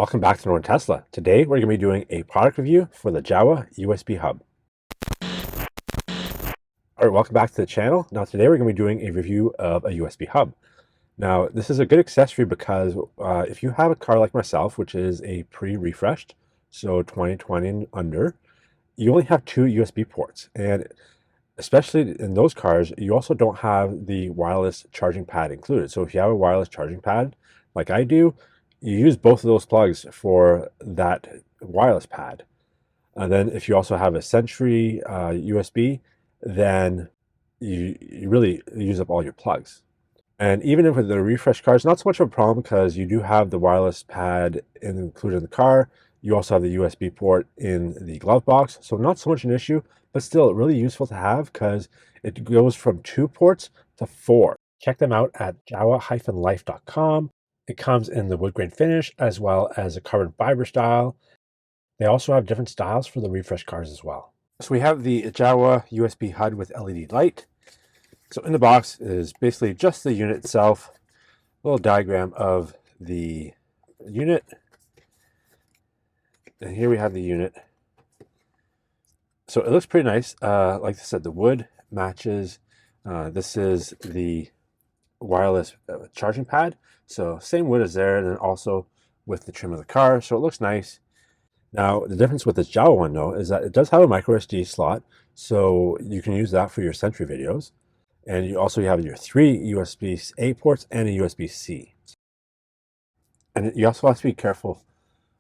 Welcome back to Northern Tesla. Today we're going to be doing a product review for the Jowua USB Hub. Alright, welcome back to the channel. Now today we're going to be doing a review of a USB hub. Now this is a good accessory because if you have a car like myself, which is a pre-refreshed, so 2020 and under, you only have two USB ports. And especially in those cars, you also don't have the wireless charging pad included. So if you have a wireless charging pad, like I do, you use both of those plugs for that wireless pad. And then if you also have a Sentry USB, then you really use up all your plugs. And even if with the refresh cars, not so much of a problem because you do have the wireless pad included in the car. You also have the USB port in the glove box, so not so much an issue, but still really useful to have because it goes from 2 ports to 4. Check them out at jowua-life.com. It comes in the wood grain finish as well as a carbon fiber style. They also have different styles for the refresh cars as well. So we have the Jowua USB HUD with LED light. So in the box is basically just the unit itself, a little diagram of the unit. And here we have the unit. So it looks pretty nice. Like I said, the wood matches. This is the wireless charging pad. So same wood as there, and then also with the trim of the car. So it looks nice. Now, the difference with this Jowua one, though, is that it does have a micro SD slot. So you can use that for your Sentry videos. And you also have your 3 USB-A ports and a USB-C. And you also have to be careful.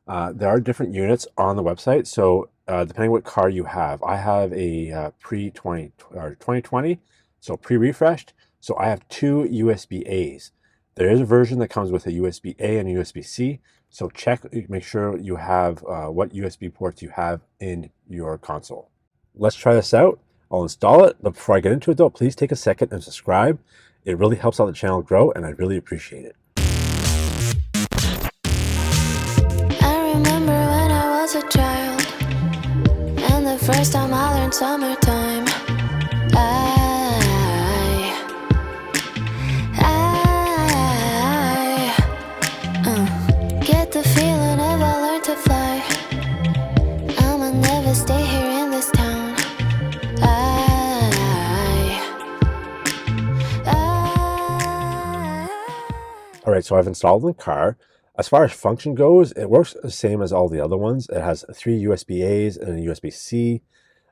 There are different units on the website. So depending what car you have, I have a pre-20 or 2020, so pre-refreshed. So I have 2 USB-As. There is a version that comes with a USB-A and a USB-C. So check, make sure you have what USB ports you have in your console. Let's try this out. I'll install it, but before I get into it though, please take a second and subscribe. It really helps out the channel grow, and I really appreciate it. I remember when I was a child, and the first time I learned summertime. Get the feeling if I learn to fly, I'ma never stay here in this town. All right, so I've installed the car. As far as function goes, it works the same as all the other ones. It has 3 USB-As and a USB-C.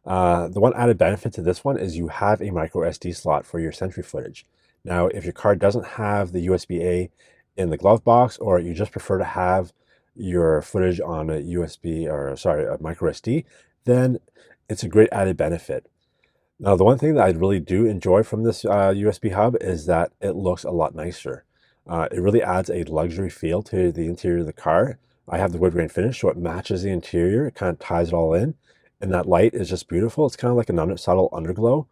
The one added benefit to this one is you have a micro SD slot for your Sentry footage. Now, if your car doesn't have the USB-A in the glove box, or you just prefer to have your footage on a a micro SD, then it's a great added benefit. Now, the one thing that I really do enjoy from this USB hub is that it looks a lot nicer. It really adds a luxury feel to the interior of the car. I have the wood grain finish, so it matches the interior. It kind of ties it all in. And that light is just beautiful. It's kind of like a subtle underglow.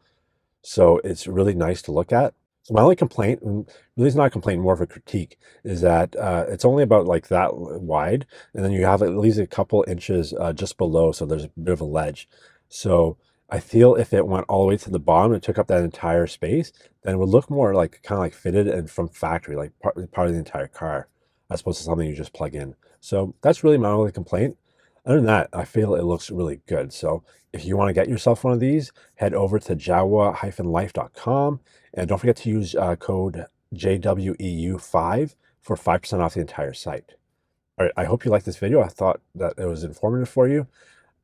So it's really nice to look at. So my only complaint, and really it's not a complaint, more of a critique, is that it's only about like that wide. And then you have at least a couple inches just below. So there's a bit of a ledge. So I feel if it went all the way to the bottom and took up that entire space, then it would look more like kind of like fitted and from factory, like part of the entire car, as opposed to something you just plug in. So that's really my only complaint. Other than that, I feel it looks really good. So if you want to get yourself one of these, head over to jowua-life.com and don't forget to use code JWEU5 for 5% off the entire site. All right, I hope you liked this video. I thought that it was informative for you.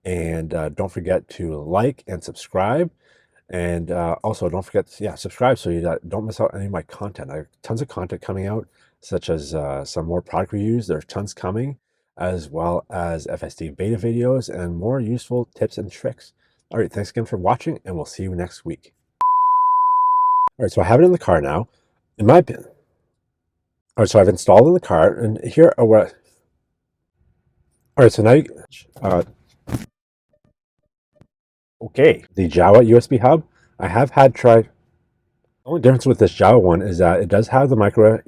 And don't forget to like and subscribe. And also don't forget to subscribe so you don't miss out any of my content. I have tons of content coming out, such as some more product reviews. There's tons coming, as well as FSD beta videos and more useful tips and tricks. All right, thanks again for watching, and we'll see you next week. All right, so I have it in the car now. In my opinion, all right, so I've installed in the car, and here are what. All right, so now okay, the Jowua USB hub, I have had tried. The only difference with this Jowua one is that it does have the micro,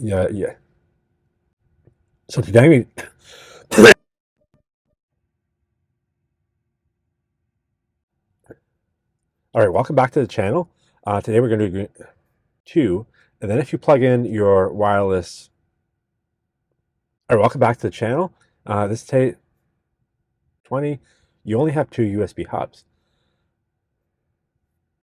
So today all right, welcome back to the channel. Today we're going to do 2, and then if you plug in your wireless, all right, welcome back to the channel. This T20, you only have two USB hubs.